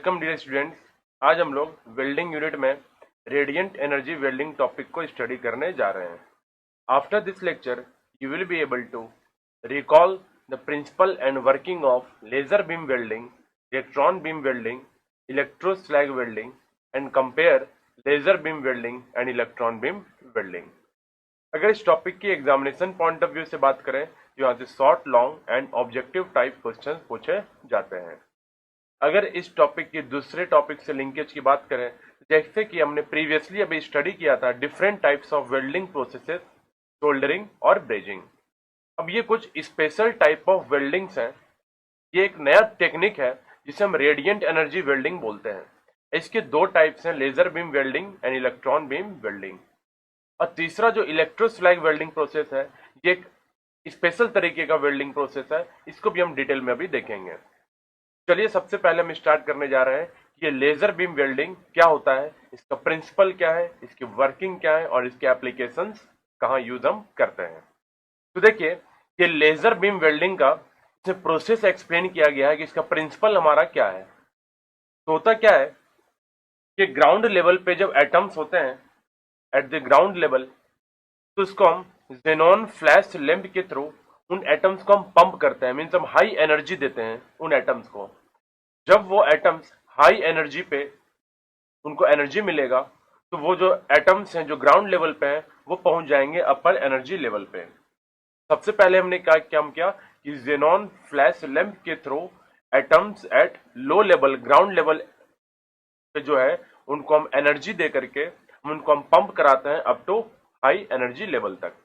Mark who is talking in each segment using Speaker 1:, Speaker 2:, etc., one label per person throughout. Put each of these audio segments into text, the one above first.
Speaker 1: Welcome dear students. आज हम लोग वेल्डिंग यूनिट में रेडियंट एनर्जी वेल्डिंग टॉपिक को स्टडी करने जा रहे हैं। After this lecture you will be able to recall the principle and working of laser beam welding, electron beam welding, electroslag welding and compare laser beam welding and electron beam welding. अगर इस topic की examination point of view से बात करें तो यहाँ से short, long and objective type question पूछे जाते हैं। अगर इस टॉपिक की दूसरे टॉपिक से लिंकेज की बात करें, जैसे कि हमने प्रीवियसली अभी स्टडी किया था different types of welding processes, soldering और ब्रेजिंग। अब ये कुछ स्पेशल टाइप ऑफ वेल्डिंग्स हैं। ये एक नया टेक्निक है जिसे हम रेडियंट एनर्जी वेल्डिंग बोलते हैं। इसके दो टाइप्स हैं, laser beam welding and electron beam welding. और तीसरा जो इलेक्ट्रोस्लैग वेल्डिंग प्रोसेस है, ये एक स्पेशल तरीके का वेल्डिंग प्रोसेस है। इसको भी हम डिटेल में अभी देखेंगे। चलिए सबसे पहले हम स्टार्ट करने जा रहे हैं कि ये लेजर बीम वेल्डिंग क्या होता है, इसका प्रिंसिपल क्या है, इसकी वर्किंग क्या है और इसके एप्लीकेशंस कहाँ यूज हम करते हैं। तो देखिए, ये लेजर बीम वेल्डिंग का इसमें प्रोसेस एक्सप्लेन किया गया है कि इसका प्रिंसिपल हमारा क्या है। तो होता क्या है कि ग्राउंड लेवल पे जब एटम्स होते हैं एट द ग्राउंड लेवल, तो उसको हम जेनॉन फ्लैश लैंप के थ्रू उन एटम्स को हम पंप करते हैं, मीन्स हम हाई एनर्जी देते हैं उन एटम्स को। जब वो एटम्स हाई एनर्जी पे उनको एनर्जी मिलेगा तो वो जो एटम्स हैं जो ग्राउंड लेवल पे हैं वो पहुंच जाएंगे अपर एनर्जी लेवल पे। सबसे पहले हमने क्या काम किया कि जेनॉन फ्लैश लैंप के through atoms at low level, ground level पे जो है उनको हम एनर्जी दे करके उनको हम पंप कराते हैं up to high energy level तक।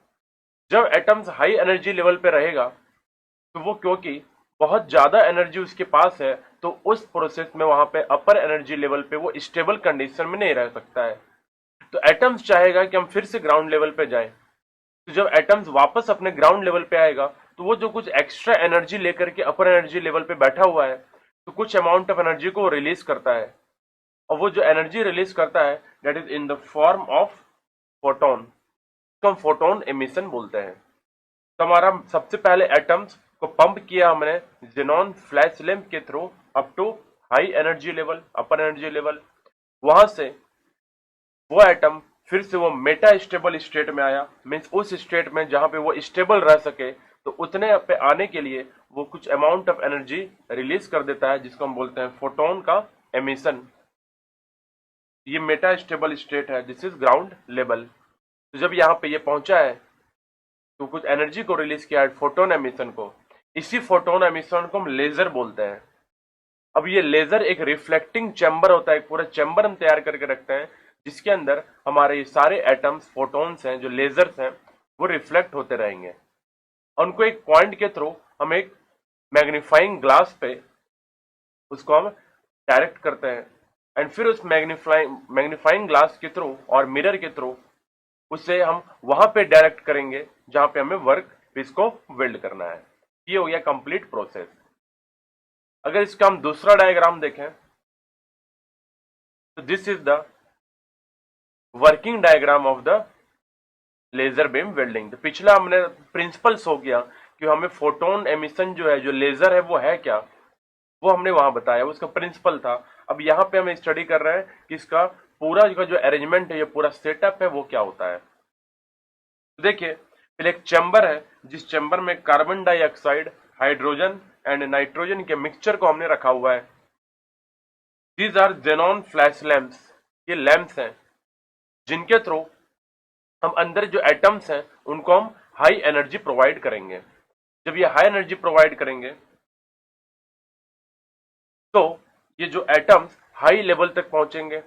Speaker 1: जब एटम्स हाई एनर्जी लेवल पे रहेगा तो वो, क्योंकि बहुत ज्यादा एनर्जी उसके पास है, तो उस प्रोसेस में वहां पे अपर एनर्जी लेवल पे वो स्टेबल कंडीशन में नहीं रह सकता है। तो एटम्स चाहेगा कि हम फिर से ग्राउंड लेवल पे जाएं। तो जब एटम्स वापस अपने ग्राउंड लेवल पे आएगा तो वो जो कुछ एक्स्ट्रा एनर्जी लेकर के अपर एनर्जी लेवल पे बैठा हुआ है, तो कुछ अमाउंट ऑफ एनर्जी को रिलीज करता है। और वो जो एनर्जी रिलीज करता है that is in the form of photon, तो हम फोटोन एमिशन बोलते हैं। तो हमारा सबसे पहले एटम्स को पंप किया हमने जेनॉन फ्लैश लैंप के through up to high energy level, upper energy level. वहां से वो एटम फिर से वो मेटा स्टेबल स्टेट में आया, मीन्स उस स्टेट में जहां पे वो स्टेबल रह सके, तो उतने पे आने के लिए वो कुछ अमाउंट ऑफ एनर्जी रिलीज कर देता है, जिसको हम बोलते हैं फोटोन का एमिशन। ये मेटा स्टेबल स्टेट है, दिस इज ग्राउंड लेवल। तो जब यहाँ पे ये पहुंचा है तो कुछ एनर्जी को रिलीज किया है, फोटोन एमिशन को। इसी फोटोन एमिशन को हम लेजर बोलते हैं। अब ये लेजर एक रिफ्लेक्टिंग चैम्बर होता है, एक पूरा चैम्बर हम तैयार करके रखते हैं जिसके अंदर हमारे ये सारे एटम्स, फोटोन्स हैं, जो लेजर्स हैं, वो रिफ्लेक्ट होते रहेंगे। और उनको एक पॉइंट के थ्रू हम एक मैग्नीफाइंग ग्लास पे उसको हम डायरेक्ट करते हैं, एंड फिर उस मैग्नीफाइंग ग्लास के थ्रू और मिरर के थ्रू उसे हम वहां पे डायरेक्ट करेंगे जहां पे हमें वर्क पीस को वेल्ड करना है। ये हो गया कंप्लीट प्रोसेस। अगर इसका हम दूसरा डायग्राम देखें तो this is the working diagram of the laser beam welding. तो पिछला हमने प्रिंसिपल शो किया कि हमें फोटोन एमिशन जो है, जो लेजर है, वो है क्या, वो हमने वहां बताया, उसका प्रिंसिपल था। अब यहाँ पे हम स्टडी कर रहे हैं कि इसका पूरा का जो अरेंजमेंट है, ये पूरा सेटअप है, वो क्या होता है। तो देखिए, पहले एक चैम्बर है जिस चैम्बर में carbon dioxide, hydrogen and nitrogen के मिक्सचर को हमने रखा हुआ है। These are xenon flash lamps. ये लैंप्स हैं जिनके थ्रू हम अंदर जो एटम्स हैं उनको हम हाई एनर्जी प्रोवाइड करेंगे। जब ये हाई एनर्जी प्रोवाइड करेंगे तो ये जो एटम्स हाई लेवल तक पहुंचेंगे।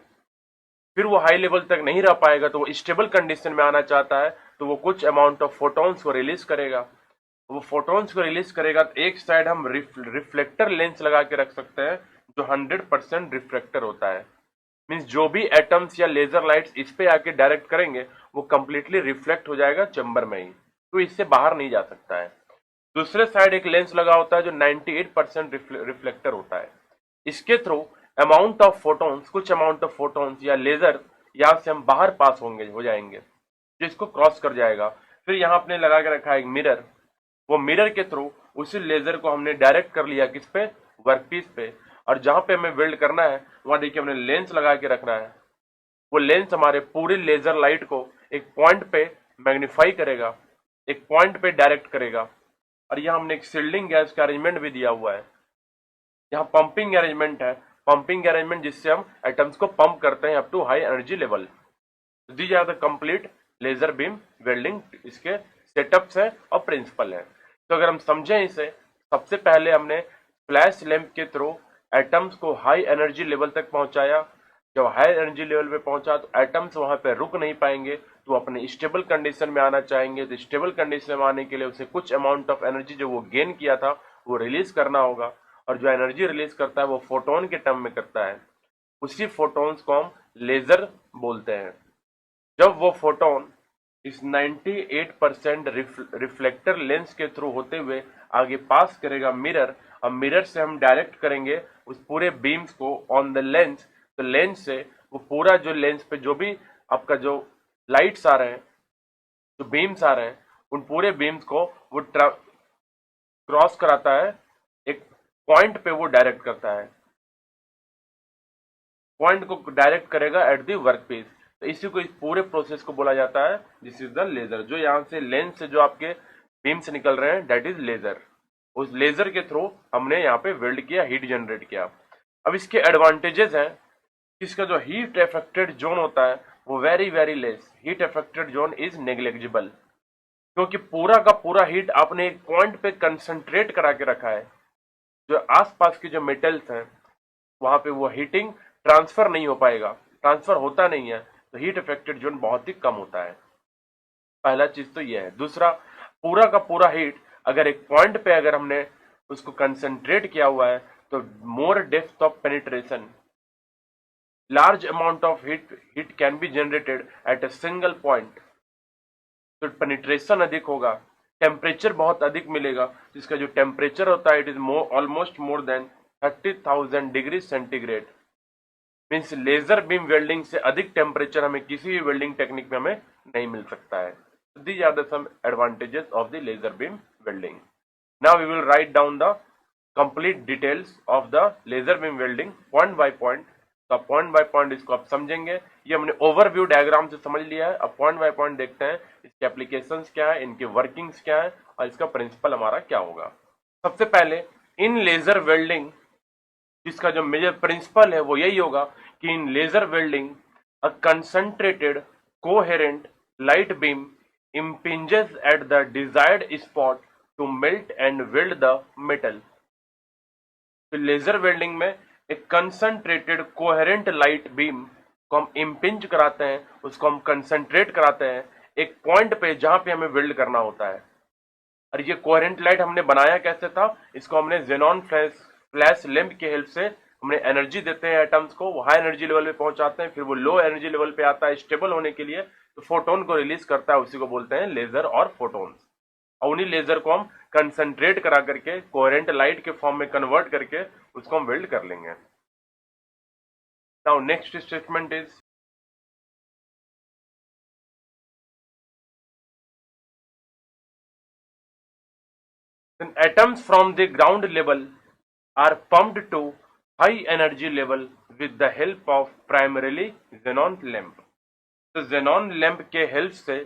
Speaker 1: फिर वो हाई लेवल तक नहीं रह पाएगा तो वो स्टेबल कंडीशन में आना चाहता है, तो वो कुछ अमाउंट ऑफ फोटॉन्स को रिलीज करेगा। वो फोटॉन्स को रिलीज करेगा तो एक साइड हम रिफ्लेक्टर लेंस लगा के रख सकते हैं जो 100% रिफ्लेक्टर होता है। मीन्स जो भी एटम्स या लेजर लाइट्स इस पे आके डायरेक्ट करेंगे वो कंप्लीटली रिफ्लेक्ट हो जाएगा चैम्बर में ही, तो इससे बाहर नहीं जा सकता है। दूसरे साइड एक लेंस लगा होता है जो 98% रिफ्लेक्टर होता है। इसके थ्रू अमाउंट ऑफ फोटॉन्स, कुछ अमाउंट ऑफ फोटॉन्स या लेजर यहाँ से हम बाहर पास हो जाएंगे, जो इसको क्रॉस कर जाएगा। फिर यहाँ अपने लगा के रखा है एक मिरर। वो मिरर के थ्रू उसी लेजर को हमने डायरेक्ट कर लिया किस पे, वर्कपीस पे। और जहां पे हमें वेल्ड करना है वहां देखिए हमने लेंस लगा के रखना है। वो लेंस हमारे पूरी लेजर लाइट को एक पॉइंट पे मैग्नीफाई करेगा, एक पॉइंट पे डायरेक्ट करेगा। और यहाँ हमने एक शील्डिंग गैस का अरेंजमेंट भी दिया हुआ है। यहाँ पंपिंग अरेंजमेंट है, पंपिंग अरेंजमेंट जिससे हम एटम्स को पंप करते हैं up to high energy level. These are the complete laser beam welding, इसके सेटअप्स है और प्रिंसिपल है। तो अगर हम समझें इसे, सबसे पहले हमने फ्लैश लैंप के थ्रू एटम्स को हाई एनर्जी लेवल तक पहुंचाया। जब हाई एनर्जी लेवल पे पहुंचा तो एटम्स वहां पे रुक नहीं पाएंगे, तो अपने स्टेबल कंडीशन में आना चाहेंगे। तो स्टेबल कंडीशन में आने के लिए उसे कुछ अमाउंट ऑफ एनर्जी जो वो गेन किया था वो रिलीज करना होगा, और जो एनर्जी रिलीज करता है वो फोटोन के टर्म में करता है। उसी फोटोन्स को हम लेजर बोलते हैं। जब वो फोटोन इस 98% रिफ्लेक्टर लेंस के थ्रू होते हुए आगे पास करेगा मिरर, और मिरर से हम डायरेक्ट करेंगे उस पूरे बीम्स को ऑन द लेंस। तो लेंस से वो पूरा जो लेंस पे जो भी आपका जो लाइट्स आ रहे हैं, जो बीम्स आ रहे हैं, उन पूरे बीम्स को वो क्रॉस कराता है, एक पॉइंट पे वो डायरेक्ट करता है, पॉइंट को डायरेक्ट करेगा एट दी वर्क पीस। तो इसी को, इस पूरे प्रोसेस को बोला जाता है दिस इज द लेजर। जो यहाँ से लेंस से जो आपके बीम्स निकल रहे हैं दैट इज लेजर। उस लेजर के थ्रू हमने यहाँ पे वेल्ड किया, हीट जनरेट किया। अब इसके एडवांटेजेस हैं। इसका जो हीट अफेक्टेड जोन होता है वो very very less, heat affected zone is negligible, क्योंकि पूरा का पूरा हीट आपने एक पॉइंट पे कंसंट्रेट करा के रखा है। जो आसपास के जो मेटल्स हैं वहां पे वो हीटिंग ट्रांसफर नहीं हो पाएगा, ट्रांसफर होता नहीं है, तो हीट अफेक्टेड जोन बहुत ही कम होता है। पहला चीज तो ये है। दूसरा, पूरा का पूरा हीट अगर एक पॉइंट पे अगर हमने उसको कंसंट्रेट किया हुआ है तो मोर depth of penetration, large amount of heat can be generated at a single point. तो पेनिट्रेशन अधिक होगा, टेम्परेचर बहुत अधिक मिलेगा, जिसका जो टेम्परेचर होता है it is almost more than 30,000 degree centigrade. Means laser beam welding से अधिक टेम्परेचर हमें किसी भी वेल्डिंग टेक्निक में हमें नहीं मिल सकता है। These are the some advantages of the laser beam welding. Now we will write down the complete details of the laser beam welding point by point. तो पॉइंट बाय पॉइंट इसको आप समझेंगे। ये हमने ओवरव्यू डायग्राम से समझ लिया है। अब पॉइंट बाय पॉइंट देखते हैं इसके एप्लीकेशंस क्या है, इनकी वर्किंग्स क्या है और इसका प्रिंसिपल हमारा क्या होगा। सबसे पहले इन लेजर वेल्डिंग जिसका जो मेजर प्रिंसिपल है वो यही होगा कि in laser welding a concentrated coherent light beam impinges at the desired spot to melt and weld the metal। तो लेजर वेल्डिंग में एक कंसंट्रेटेड कोहेरेंट लाइट बीम को हम इम्पिंज कराते हैं, उसको हम कंसंट्रेट कराते हैं एक पॉइंट पे जहां पे हमें वेल्ड करना होता है। और ये कोहेरेंट लाइट हमने बनाया कैसे था, इसको हमने जेनॉन फ्लैश लैंप की हेल्प से हमने एनर्जी देते हैं एटम्स को, वो हाई एनर्जी लेवल पे पहुंचाते हैं, फिर वो लो एनर्जी लेवल पे आता है स्टेबल होने के लिए, तो फोटोन को रिलीज करता है, उसी को बोलते हैं लेजर और फोटोन्स। और उन्हीं लेजर को हम कंसंट्रेट करा करके कोहेरेंट लाइट के फॉर्म में कन्वर्ट करके उसको हम वेल्ड कर लेंगे। Now next statement is atoms from the ground level are pumped to high energy level with the help of primarily xenon lamp। तो xenon लैंप के हेल्प से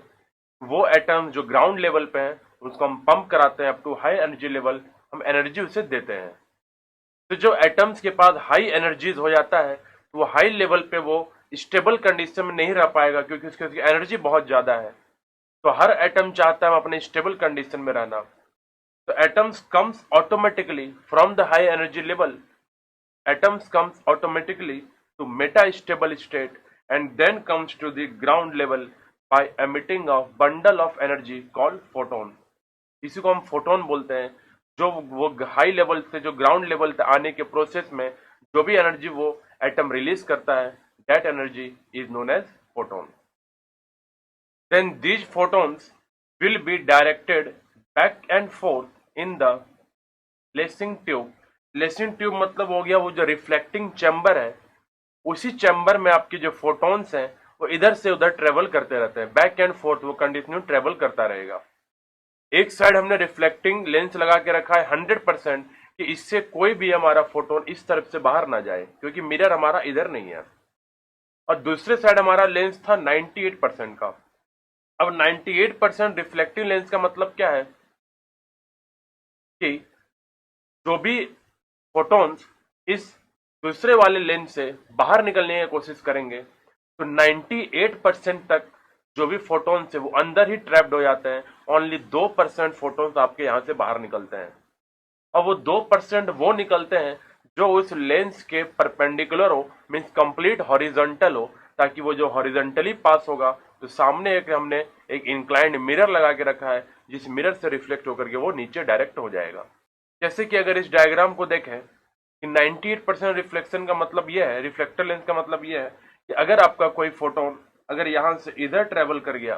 Speaker 1: वो एटम जो ग्राउंड लेवल पे हैं उसको हम पंप कराते हैं up to high energy level, हम एनर्जी उसे देते हैं। तो जो एटम्स के पास हाई एनर्जीज हो जाता है तो वो हाई लेवल पे वो स्टेबल कंडीशन में नहीं रह पाएगा, क्योंकि उसकी एनर्जी बहुत ज्यादा है। तो हर एटम चाहता है अपने स्टेबल कंडीशन में रहना। So atoms comes automatically from the high energy level. Atoms comes automatically to metastable state and then comes to the ground level by emitting a bundle of energy called photon। इसी को हम photon बोलते हैं। जो वो high level से जो ground level तक आने के प्रोसेस में जो भी एनर्जी वो एटम रिलीज करता है that energy is known as photon। Then these photons will be directed back and forth in the lacing tube. Lacing tube मतलब हो गया वो जो रिफ्लेक्टिंग चैम्बर है, उसी चैम्बर में आपके जो फोटोन्स हैं वो इधर से उधर ट्रेवल करते रहते हैं, बैक एंड फोर्थ वो कंटिन्यू ट्रेवल करता रहेगा। एक साइड हमने रिफ्लेक्टिंग लेंस लगा के रखा है 100%, कि इससे कोई भी हमारा फोटोन इस तरफ से बाहर ना जाए, क्योंकि मिरर हमारा इधर नहीं है। और दूसरे साइड हमारा लेंस था 98% का। अब 98% रिफ्लेक्टिव लेंस का मतलब क्या है कि जो भी फोटॉन्स इस दूसरे वाले लेंस से बाहर निकलने की कोशिश करेंगे तो 98% तक जो भी फोटॉन्स है वो अंदर ही ट्रैप्ड हो जाते हैं। ओनली 2% फोटॉन्स आपके यहां से बाहर निकलते हैं। और वो 2% वो निकलते हैं जो उस लेंस के परपेंडिकुलर हो, मीन्स कंप्लीट हॉरिजॉन्टल हो, ताकि वो जो हॉरिजॉन्टली पास होगा तो सामने एक हमने एक इंक्लाइंड मिरर लगा के रखा है, जिस मिरर से रिफ्लेक्ट होकर के वो नीचे डायरेक्ट हो जाएगा। जैसे कि अगर इस डायग्राम को देखें कि 98% रिफ्लेक्शन का मतलब यह है, रिफ्लेक्टर लेंस का मतलब यह है कि अगर आपका कोई फोटोन अगर यहां से इधर ट्रेवल कर गया,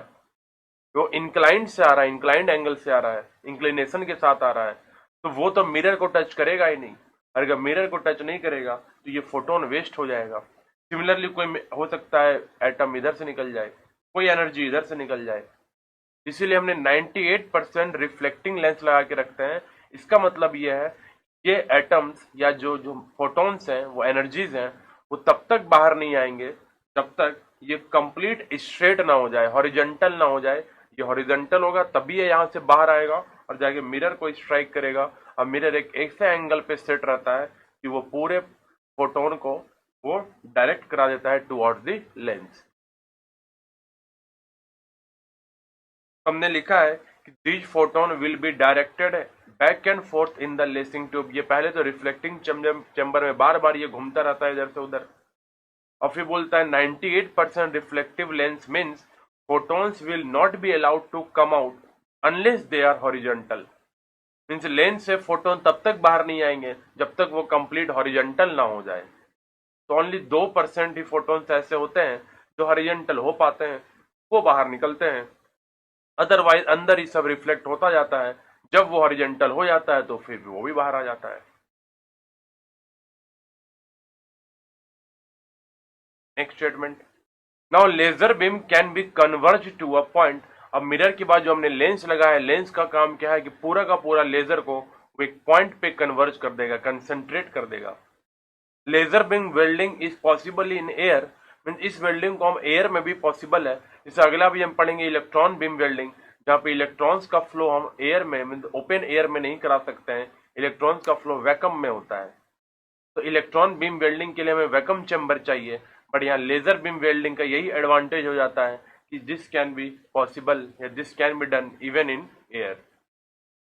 Speaker 1: वो इंक्लाइंड से आ रहा है, इंक्लाइंड एंगल से आ रहा है, इंक्लिनेशन के साथ आ रहा है, तो वो तो मिरर को टच करेगा ही नहीं। और अगर मिरर को टच नहीं करेगा तो ये फोटोन वेस्ट हो जाएगा। सिमिलरली कोई हो सकता है एटम इधर से निकल जाए, कोई एनर्जी इधर से निकल जाए, इसीलिए हमने 98% रिफ्लेक्टिंग लेंस लगा के रखते हैं। इसका मतलब यह है ये एटम्स या जो जो फोटॉन्स हैं, वो एनर्जीज हैं, वो तब तक बाहर नहीं आएंगे जब तक ये कंप्लीट स्ट्रेट ना हो जाए, हॉरिजॉन्टल ना हो जाए। ये हॉरिजॉन्टल होगा तभी ये यहाँ से बाहर आएगा और जाके मिरर को स्ट्राइक करेगा। और मिरर एक ऐसे एंगल पे सेट रहता है कि वो पूरे फोटोन को वो डायरेक्ट करा देता है टुवर्ड्स द लेंस। हमने लिखा है कि these photon will be directed back and fourth in the lacing tube. ये पहले तो रिफ्लेक्टिंग चैम्बर में बार बार ये घूमता रहता है इधर से उधर। और फिर बोलता है 98% reflective lens means photons will not be allowed to come out unless they are horizontal। Means lens से फोटोन तब तक बाहर नहीं आएंगे जब तक वो कंप्लीट हॉरिजॉन्टल ना हो जाए। तो ओनली 2% ही फोटोन्स ऐसे होते हैं जो हॉरिजॉन्टल हो पाते हैं, वो बाहर निकलते हैं। अदरवाइज अंदर ही सब रिफ्लेक्ट होता जाता है। जब वो हॉरिजॉन्टल हो जाता है तो फिर वो भी बाहर आ जाता है। Next statement, now laser beam can be converge to a point. अब मिरर के बाद जो हमने लेंस लगाया है, लेंस का काम क्या है कि पूरा का पूरा लेजर को वो एक पॉइंट पे कन्वर्ज कर देगा, कंसंट्रेट कर देगा। Laser beam welding is possible in air, mean इस वेल्डिंग को हम एयर में भी पॉसिबल है। जैसे अगला भी हम पढ़ेंगे इलेक्ट्रॉन बीम वेल्डिंग, जहाँ पे इलेक्ट्रॉन्स का फ्लो हम एयर में मीन ओपन एयर में नहीं करा सकते हैं, इलेक्ट्रॉन्स का फ्लो वैक्यूम में होता है। तो इलेक्ट्रॉन बीम वेल्डिंग के लिए हमें वैक्यूम चैम्बर चाहिए, बट यहाँ लेजर बीम वेल्डिंग का यही एडवांटेज हो जाता है कि दिस कैन बी पॉसिबल या this can be done even in air,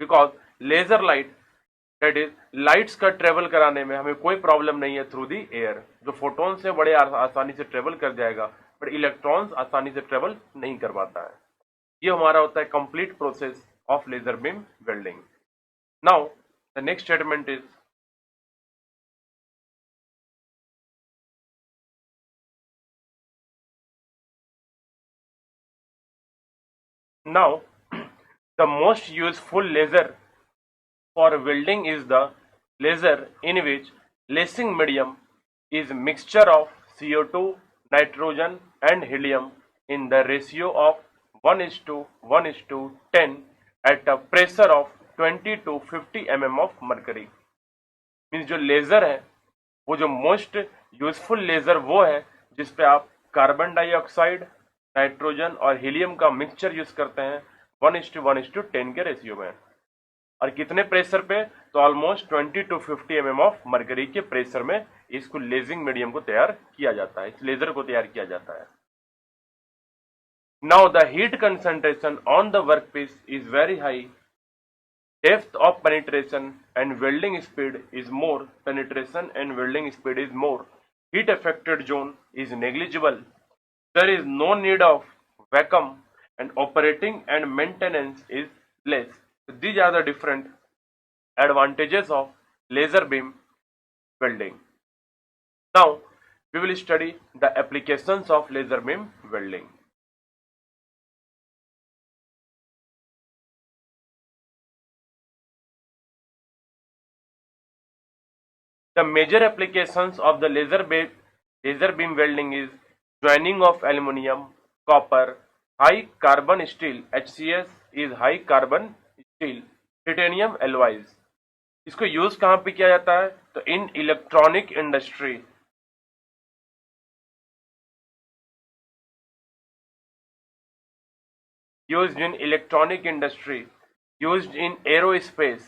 Speaker 1: because laser light that is lights का ट्रेवल कराने में हमें कोई प्रॉब्लम नहीं है थ्रू दी एयर। जो फोटोन से बड़े आसानी से ट्रेवल कर जाएगा, बट इलेक्ट्रॉन्स आसानी से ट्रेवल नहीं कर पाता है। ये हमारा होता है complete process of laser beam welding. Now the next statement is, now the most useful laser for welding is the laser in which lacing medium is mixture of CO2, nitrogen and helium in the ratio of 1:1:10 at a pressure of 20 to 50 mm of mercury। Means जो laser है वो जो most useful laser वो है जिसपे आप carbon dioxide, nitrogen और helium का मिक्सचर यूज करते हैं 1:1:10 के रेशियो में। और कितने प्रेशर पे? तो almost 20 to 50 mm of mercury के प्रेशर में इसको लेजिंग मीडियम को तैयार किया जाता है, इस लेजर को तैयार किया जाता है। Now the heat concentration on the workpiece is very high, depth of penetration and welding speed is more, penetration and welding speed is more, heat affected zone is negligible, there is no need of vacuum and operating and maintenance is less। So these are the different advantages of laser beam welding। Now we will study the applications of laser beam welding। The major applications of the laser beam welding is joining of aluminium, copper, high carbon steel (HCS is high carbon steel), titanium alloys। इसको use कहां पे किया जाता है? तो इन electronic industry, used in electronic industry, used in aerospace,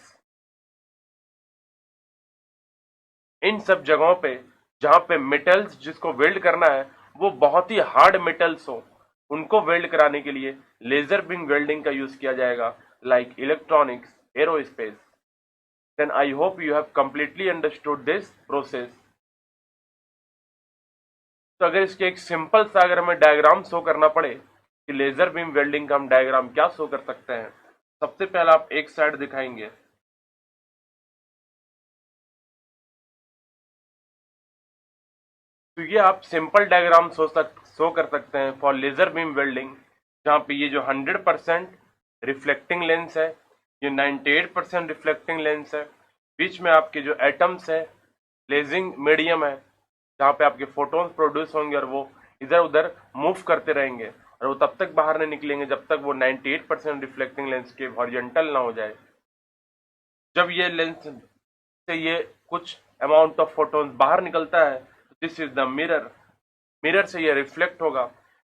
Speaker 1: इन सब जगहों पे जहां पे मेटल्स जिसको वेल्ड करना है वो बहुत ही हार्ड मेटल्स हो, उनको वेल्ड कराने के लिए लेजर बीम वेल्डिंग का यूज किया जाएगा, like electronics, aerospace. Then I hope you have completely understood this process. तो अगर इसके एक सिंपल सा अगर हमें डायग्राम शो करना पड़े कि लेजर बीम वेल्डिंग का हम डायग्राम क्या शो कर सकते हैं, सबसे पहले आप एक साइड दिखाएंगे, तो ये आप सिंपल डायग्राम शो कर सकते हैं फॉर लेजर बीम वेल्डिंग, जहां पे ये जो 100% रिफ्लेक्टिंग लेंस है, ये 98% रिफ्लेक्टिंग लेंस है, बीच में आपके जो एटम्स है, लेजिंग मीडियम है, जहां पे आपके फोटोन्स प्रोड्यूस होंगे और वो इधर उधर मूव करते रहेंगे और वो तब तक बाहर नहीं निकलेंगे जब तक वो 98% रिफ्लेक्टिंग लेंस के हॉरिजॉन्टल ना हो जाए। जब ये लेंस से ये कुछ अमाउंट ऑफ फोटोन्स बाहर निकलता है, this is the mirror, mirror से ये रिफ्लेक्ट होगा,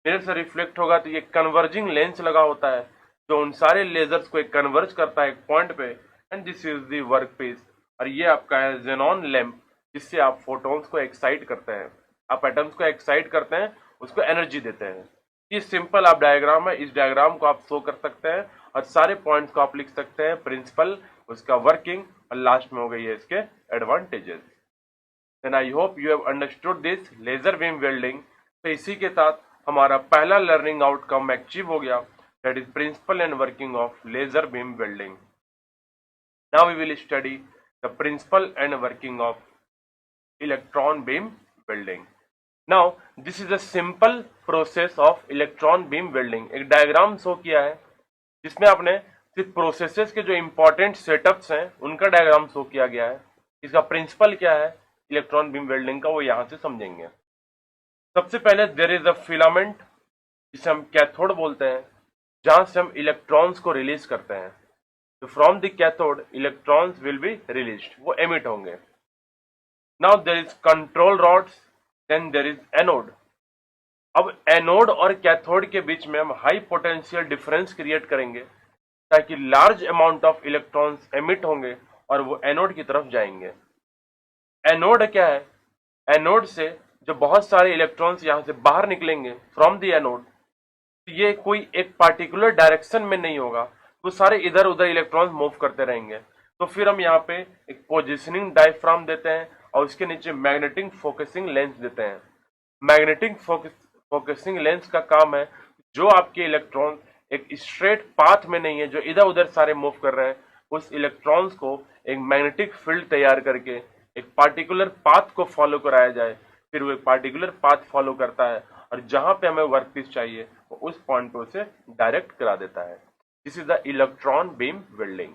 Speaker 1: मिरर से रिफ्लेक्ट होगा तो ये कन्वर्जिंग लेंस लगा होता है जो उन सारे लेजर्स को एक कन्वर्ज करता है एक पॉइंट पे, and this is the work piece. और ये आपका है जेनॉन लैंप, जिससे आप फोटोन्स को एक्साइट करते हैं, आप एटम्स को एक्साइट करते हैं, उसको एनर्जी देते हैं। ये सिंपल आप डायग्राम है, इस डायग्राम को आप शो कर सकते हैं और सारे पॉइंट्स को आप लिख सकते हैं, प्रिंसिपल, उसका वर्किंग, और लास्ट में हो गई है इसके advantages. Then I hope you have understood this laser beam welding. तो इसी के साथ हमारा पहला लर्निंग आउटकम अचीव हो गया, that is principle and working of laser beam welding. Now we will study the principle and working of electron beam welding. Now this is a simple process of electron beam welding. एक diagram show किया है जिसमें आपने सिर्फ processes के जो important setups हैं उनका डायग्राम शो किया गया है। इसका प्रिंसिपल क्या है इलेक्ट्रॉन बीम वेल्डिंग का, वो यहां से समझेंगे। सबसे पहले देयर इज अ फिलामेंट, जिसे हम कैथोड बोलते हैं, जहां से हम इलेक्ट्रॉन्स को रिलीज करते हैं। तो from the cathode electrons will be released, वो एमिट होंगे। Now there is control rods, then there is anode. अब एनोड और कैथोड के बीच में हम हाई पोटेंशियल डिफरेंस क्रिएट करेंगे ताकि large amount of electrons emit होंगे और वो एनोड की तरफ जाएंगे। एनोड क्या है? एनोड से जो बहुत सारे इलेक्ट्रॉन्स यहां से बाहर निकलेंगे फ्रॉम द एनोड, ये कोई एक पार्टिकुलर डायरेक्शन में नहीं होगा, वो सारे इधर उधर इलेक्ट्रॉन्स मूव करते रहेंगे। तो फिर हम यहाँ पे एक पोजिशनिंग डायफ्राम देते हैं और उसके नीचे मैग्नेटिक फोकसिंग लेंस देते हैं। मैग्नेटिक फोकसिंग लेंस का काम है जो आपके इलेक्ट्रॉन एक स्ट्रेट पाथ में नहीं है, जो इधर उधर सारे मूव कर रहे हैं, उस इलेक्ट्रॉन्स को एक मैग्नेटिक फील्ड तैयार करके एक पार्टिकुलर पाथ को फॉलो कराया जाए। फिर वो एक पार्टिकुलर पाथ फॉलो करता है और जहां पे हमें वर्कपीस चाहिए वो उस पॉइंट पे उसे डायरेक्ट करा देता है। This is the electron beam welding.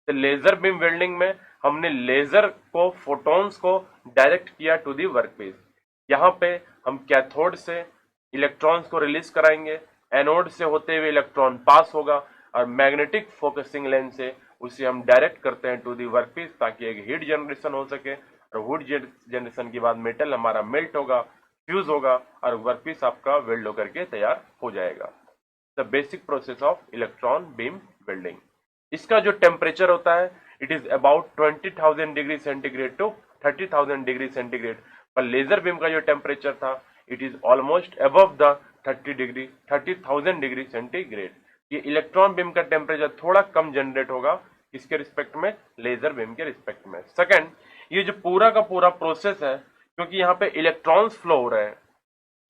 Speaker 1: तो लेजर बीम वेल्डिंग में हमने लेजर को, फोटॉन्स को डायरेक्ट किया टू दी वर्कपीस। यहाँ पे हम कैथोड से इलेक्ट्रॉन्स को रिलीज कराएंगे, एनोड से होते हुए इलेक्ट्रॉन पास होगा और मैग्नेटिक फोकसिंग लेंस से उसे हम डायरेक्ट करते हैं टू दी वर्कपीस ताकि एक हीट जनरेशन हो सके, और हीट जनरेशन के बाद मेटल हमारा मेल्ट होगा, फ्यूज होगा और वर्कपीस आपका वेल्ड होकर के तैयार हो जाएगा। The basic process of electron beam welding. इसका जो टेम्परेचर होता है it is about 20,000 degree centigrade to 30,000 degree centigrade, पर लेजर बीम का जो टेम्परेचर था it is almost above the 30,000 degree centigrade. ये इलेक्ट्रॉन बीम का टेम्परेचर थोड़ा कम जनरेट होगा किसके रिस्पेक्ट में? लेजर बीम के रिस्पेक्ट में। सेकंड, ये जो पूरा का पूरा प्रोसेस है, क्योंकि यहाँ पे इलेक्ट्रॉन्स फ्लो हो रहे हैं,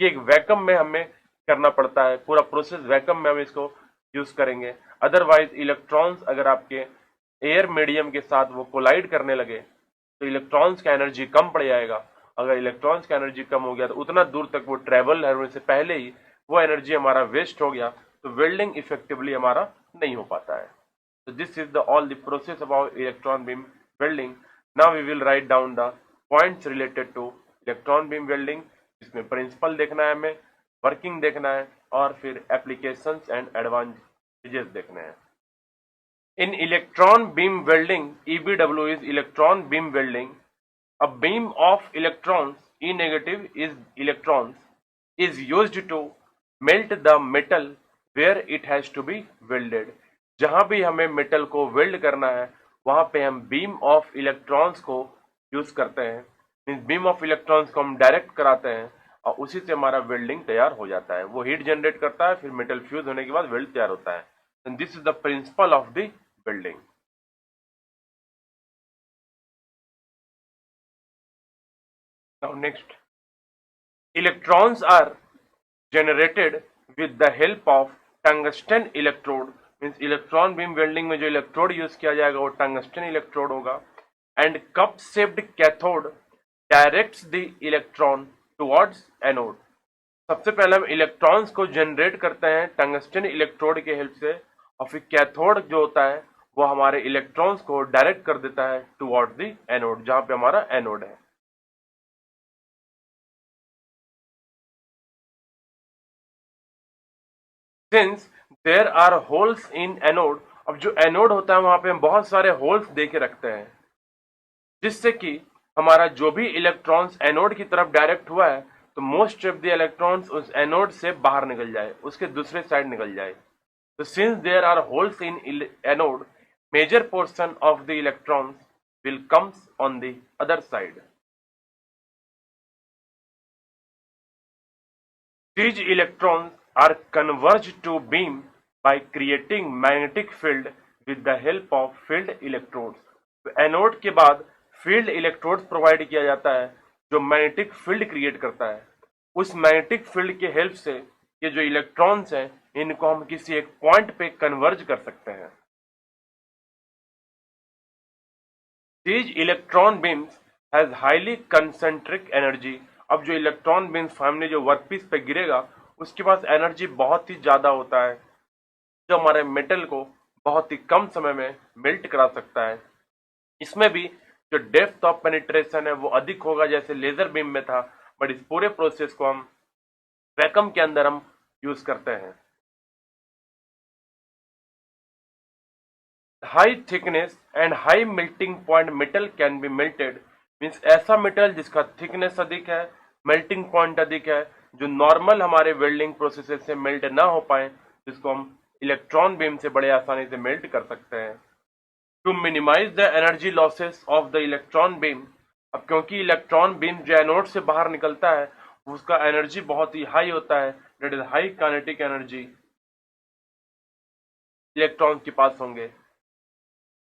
Speaker 1: ये एक वैक्यूम में हमें करना पड़ता है, पूरा प्रोसेस वैक्यूम में हम इसको यूज करेंगे। अदरवाइज इलेक्ट्रॉन्स अगर आपके एयर मीडियम के साथ वो कोलाइड करने लगे तो इलेक्ट्रॉन्स का एनर्जी कम पड़ जाएगा। अगर इलेक्ट्रॉन्स का एनर्जी कम हो गया तो उतना दूर तक वो ट्रेवल होने से पहले ही वो एनर्जी हमारा वेस्ट हो गया, तो वेल्डिंग इफेक्टिवली हमारा नहीं हो पाता है। So this is the all the process about electron beam welding. Now we will write down the points related to electron beam welding. इसमें प्रिंसिपल देखना है हमें, वर्किंग देखना है और फिर एप्लीकेशंस एंड एडवांटेजेस देखने हैं। In electron beam welding, EBW is electron beam welding. A beam of electrons, E negative is electrons, is used to melt the metal where it has to be welded. जहां भी हमें metal को weld करना है वहां पे हम beam of electrons को यूज करते हैं. मीन्स बीम ऑफ इलेक्ट्रॉन्स को हम डायरेक्ट कराते हैं और उसी से हमारा वेल्डिंग तैयार हो जाता है. वो हीट जनरेट करता है, फिर मेटल फ्यूज होने के बाद वेल्ड तैयार होता है. And this is the principle of the welding. Now next, electrons are generated with the help of tungsten electrode. Means electron beam welding में जो इलेक्ट्रोड यूज किया जाएगा वो टंगस्टन इलेक्ट्रोड होगा. And cup shaped cathode directs the electron towards anode. सबसे पहले हम electrons को जनरेट करते हैं टंगस्टन इलेक्ट्रोड के हेल्प से और फिर कैथोड जो होता है वो हमारे इलेक्ट्रॉन्स को डायरेक्ट कर देता है टुवर्ड्स द एनोड, जहां पे हमारा एनोड है. Since there are holes in anode, अब जो एनोड होता है वहां पे हम बहुत सारे होल्स दे के रखते हैं जिससे कि हमारा जो भी इलेक्ट्रॉन्स एनोड की तरफ डायरेक्ट हुआ है तो मोस्ट ऑफ द इलेक्ट्रॉन्स उस एनोड से बाहर निकल जाए, उसके दूसरे साइड निकल जाए. तो since there are holes in anode, major portion of the electrons will comes on the other side. These electrons are converged to beam by creating magnetic field with the help of field electrodes. तो anode के बाद field electrodes provide किया जाता है जो magnetic field create करता है. उस मैग्नेटिक फील्ड के हेल्प से ये जो इलेक्ट्रॉन्स हैं इनको हम किसी एक पॉइंट पे कन्वर्ज कर सकते हैं. These electron beams has highly concentric energy. अब जो इलेक्ट्रॉन बीम्स सामने जो वर्कपीस पे गिरेगा उसके पास एनर्जी बहुत ही ज्यादा होता है जो हमारे मेटल को बहुत ही कम समय में मेल्ट करा सकता है. इसमें भी जो डेप्थ ऑफ पेनिट्रेशन है वो अधिक होगा जैसे लेजर बीम में था, बट इस पूरे प्रोसेस को हम वैक्यूम के अंदर हम यूज करते हैं. High thickness and high melting point metal can be melted. Means ऐसा मेटल जिसका थिकनेस अधिक है, मेल्टिंग पॉइंट अधिक है, जो नॉर्मल हमारे वेल्डिंग प्रोसेस से मेल्ट ना हो पाए, जिसको हम इलेक्ट्रॉन बीम से बड़े आसानी से मेल्ट कर सकते हैं. To minimize the energy losses of the electron beam, अब क्योंकि इलेक्ट्रॉन बीम जो एनोड से बाहर निकलता है उसका एनर्जी बहुत ही हाई होता है, that is high kinetic energy electron के पास होंगे.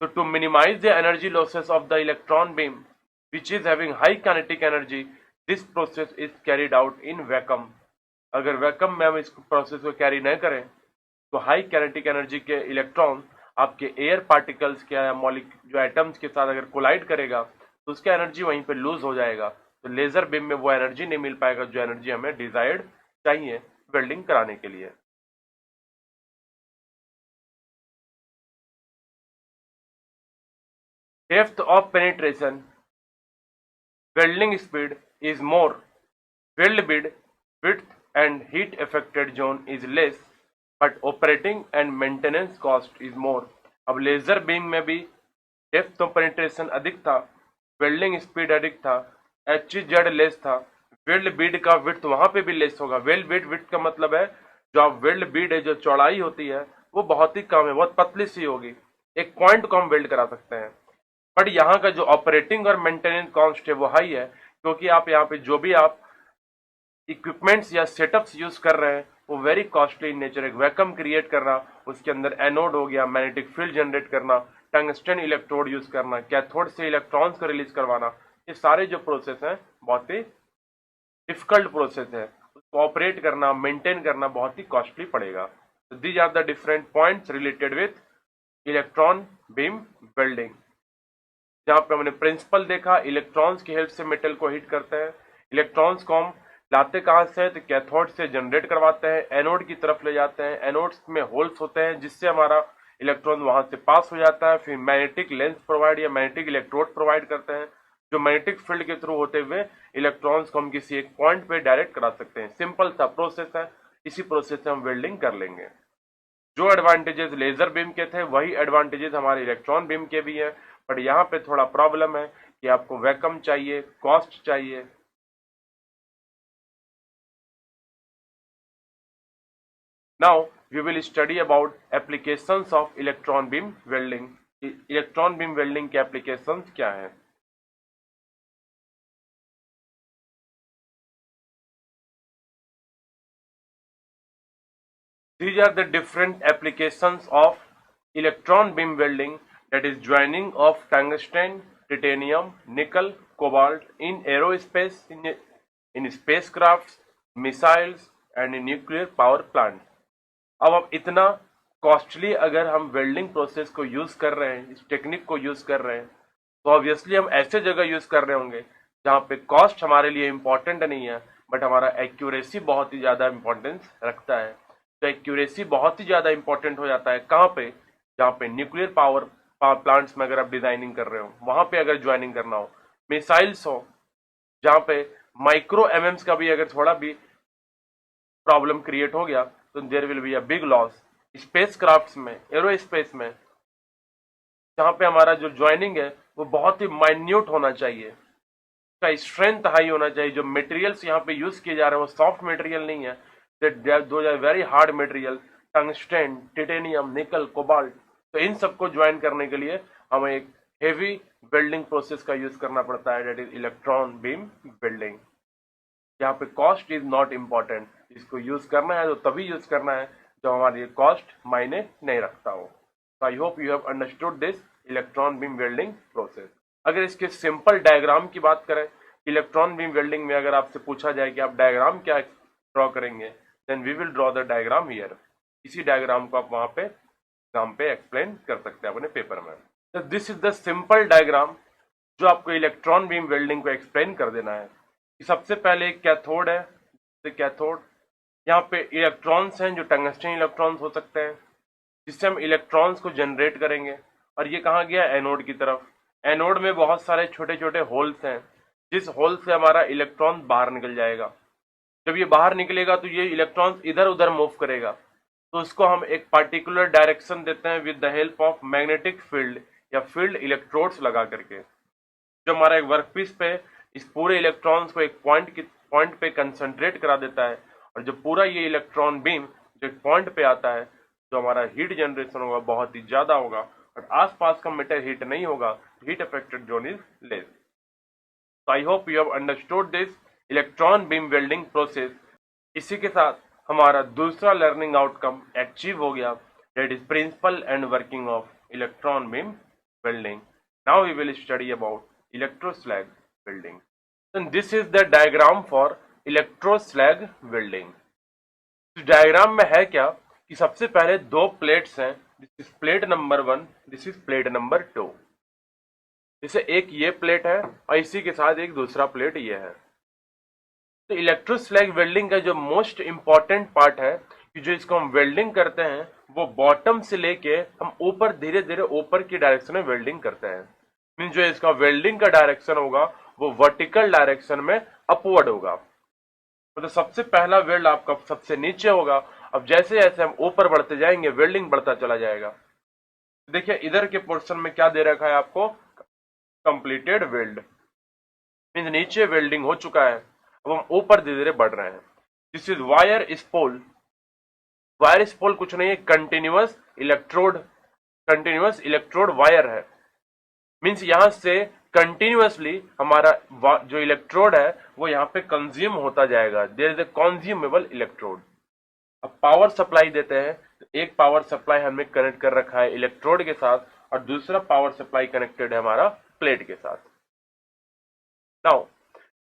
Speaker 1: So to minimize the energy losses of the electron beam, which is having high kinetic energy, this process is carried out in vacuum. अगर vacuum में हम इस process को carry नहीं करें तो हाई काइनेटिक एनर्जी के इलेक्ट्रॉन आपके एयर पार्टिकल्स के या जो एटम्स के साथ अगर कोलाइड करेगा तो उसका एनर्जी वहीं पे लूज हो जाएगा. तो लेजर बीम में वो एनर्जी नहीं मिल पाएगा जो एनर्जी हमें डिजायर्ड चाहिए वेल्डिंग कराने के लिए. Depth of penetration, welding speed is more, weld bed width and heat affected zone is less, but operating and maintenance cost is more. अब लेजर बीम में भी डेप्थ ऑफ पेनिट्रेशन अधिक था, वेल्डिंग स्पीड अधिक था, HZ लेस था, weld Beed का width वहां पे भी लेस होगा. वेल्ड बीड विड्थ का मतलब है जो आप वेल्ड बीड है जो चौड़ाई होती है वो बहुत ही कम है, बहुत पतली सी होगी, एक पॉइंट को हम वेल्ड करा सकते हैं. बट यहाँ का जो ऑपरेटिंग और मेंटेनेंस कॉस्ट है वो हाई है क्योंकि आप यहाँ पे जो भी आप इक्विपमेंट्स या सेटअप्स यूज कर रहे हैं वो वेरी कॉस्टली इन नेचर. एक वैक्यूम क्रिएट करना, उसके अंदर एनोड हो गया, मैग्नेटिक फील्ड जनरेट करना, टंगस्टन इलेक्ट्रोड यूज करना, कैथोड से इलेक्ट्रॉन्स को रिलीज करवाना, ये सारे जो प्रोसेस हैं बहुत ही डिफिकल्ट प्रोसेस है. उसको ऑपरेट करना, मेंटेन करना बहुत ही कॉस्टली पड़ेगा. तो these are the different points related with electron beam welding. जहां पे हमने प्रिंसिपल देखा, इलेक्ट्रॉन्स की हेल्प से मेटल को हीट करते हैं. इलेक्ट्रॉन्स को हम लाते कहां से, तो कैथोड से जनरेट करवाते हैं, एनोड की तरफ ले जाते हैं, एनोड्स में होल्स होते हैं जिससे हमारा इलेक्ट्रॉन वहां से पास हो जाता है. फिर मैग्नेटिक लेंस प्रोवाइड या मैग्नेटिक इलेक्ट्रोड प्रोवाइड करते हैं जो मैग्नेटिक फील्ड के थ्रू होते हुए इलेक्ट्रॉन्स को हम किसी एक पॉइंट पे डायरेक्ट करा सकते हैं. सिंपल सा प्रोसेस है, इसी प्रोसेस से हम वेल्डिंग कर लेंगे. जो एडवांटेजेस लेजर बीम के थे वही एडवांटेजेस हमारे इलेक्ट्रॉन बीम के भी हैं, बट यहाँ पे थोड़ा प्रॉब्लम है कि आपको वैक्यूम चाहिए, कॉस्ट चाहिए। Now we will study about applications of electron beam welding. Electron beam welding के एप्लीकेशंस क्या है? These are the different applications of electron beam welding, that is joining of tungsten, titanium, nickel, cobalt in aerospace, in spacecrafts, missiles and in nuclear power plant. अब इतना costly अगर हम welding process को use कर रहे हैं, इस technique को यूज कर रहे हैं, तो ऑब्वियसली हम ऐसे जगह यूज कर रहे होंगे जहाँ पे कॉस्ट हमारे लिए इम्पोर्टेंट नहीं है, बट हमारा एक्यूरेसी बहुत ही ज्यादा इंपॉर्टेंस रखता है। तो एक्यूरेसी बहुत ही ज़्यादा इंपॉर्टेंट हो जाता है कहाँ पे? जहाँ पे न्यूक्लियर पावर प्लांट्स में अगर आप डिजाइनिंग कर रहे हो, वहां पे अगर ज्वाइनिंग करना हो, मिसाइल्स हो जहाँ पे माइक्रो एमएम्स का भी अगर थोड़ा भी प्रॉब्लम क्रिएट हो गया तो there will be a big loss. Space crafts में, एरोस्पेस में, जहाँ पे हमारा जो ज्वाइनिंग है वो बहुत ही माइन्यूट होना चाहिए, का स्ट्रेंथ हाई होना चाहिए। जो मटेरियल्स यहाँ पे यूज किए जा रहे हैं वो सॉफ्ट मटेरियल नहीं है, दो वेरी हार्ड मटेरियल, टंगस्टेन, टिटेनियम, निकल, कोबाल्ट। तो इन सबको ज्वाइन करने के लिए हमें एक हेवी वेल्डिंग प्रोसेस का यूज करना पड़ता है, that is electron beam welding. यहाँ पे कॉस्ट इज नॉट इम्पॉर्टेंट, इसको यूज करना है तो तभी यूज करना है जब हमारी कॉस्ट मायने नहीं रखता हो। तो आई hope you have understood this electron beam welding process. अगर इसके सिंपल डायग्राम की बात करें, इलेक्ट्रॉन बीम वेल्डिंग में अगर आपसे पूछा जाए कि आप डायग्राम क्या ड्रॉ करेंगे, then we will draw the diagram here. इसी डायग्राम को आप वहां पे एग्जाम पे एक्सप्लेन कर सकते हैं अपने पेपर में। तो this is the simple diagram जो आपको इलेक्ट्रॉन बीम वेल्डिंग को एक्सप्लेन कर देना है। सबसे पहले एक कैथोड है, तो कैथोड यहाँ पे इलेक्ट्रॉन्स हैं जो टंगस्टन इलेक्ट्रॉन्स हो सकते हैं, जिससे हम इलेक्ट्रॉन्स को जनरेट करेंगे। और ये कहाँ गया? एनोड की तरफ। एनोड में बहुत सारे छोटे छोटे होल्स हैं, जिस होल से हमारा इलेक्ट्रॉन बाहर निकल जाएगा। जब ये बाहर निकलेगा तो ये इलेक्ट्रॉन्स इधर उधर मूव करेगा, तो उसको हम एक पार्टिकुलर डायरेक्शन देते हैं with the help of magnetic field या फील्ड इलेक्ट्रोड्स लगा करके। जो हमारा एक वर्कपीस पे इस पूरे इलेक्ट्रॉन्स को एक पॉइंट पे कंसंट्रेट करा देता है, और जो पूरा ये इलेक्ट्रॉन बीम जो एक पॉइंट पे आता है, जो हमारा हीट जनरेशन होगा बहुत ही ज्यादा होगा, और आसपास का मेटल हीट नहीं होगा, heat affected zone is less. So I hope you have understood this electron beam welding process. इसी के साथ हमारा दूसरा लर्निंग आउटकम अचीव हो गया, that is principle and working of electron beam welding. Now we will study about electroslag welding. And this is the diagram for electroslag welding। इस diagram में है क्या कि सबसे पहले दो प्लेट्स हैं, this is plate number 1, this is plate number 2। जैसे एक ये प्लेट है और इसी के साथ एक दूसरा प्लेट ये है। तो इलेक्ट्रोस्लैग वेल्डिंग का जो मोस्ट इंपॉर्टेंट पार्ट है कि जो इसको हम वेल्डिंग करते हैं वो बॉटम से लेके हम ऊपर धीरे धीरे ऊपर की डायरेक्शन में वेल्डिंग करते हैं। मीन जो इसका वेल्डिंग का डायरेक्शन होगा वो वर्टिकल डायरेक्शन में अपवर्ड होगा। तो सबसे पहला वेल्ड आपका सबसे नीचे होगा। अब जैसे जैसे हम ऊपर बढ़ते जाएंगे वेल्डिंग बढ़ता चला जाएगा। देखिए इधर के पोर्शन में क्या दे रखा है आपको? कंप्लीटेड वेल्ड, मीन नीचे वेल्डिंग हो चुका है, अब हम ऊपर धीरे धीरे बढ़ रहे हैं। This is wire spool. Wire spool कुछ नहीं है, कंटिन्यूअस इलेक्ट्रोड वायर है। मीन्स यहां से कंटिन्यूअसली हमारा जो इलेक्ट्रोड है वो यहाँ पे कंज्यूम होता जाएगा। There is a consumable electrode. अब पावर सप्लाई देते हैं, तो एक पावर सप्लाई हमने कनेक्ट कर रखा है इलेक्ट्रोड के साथ, और दूसरा पावर सप्लाई कनेक्टेड है हमारा प्लेट के साथ। नाउ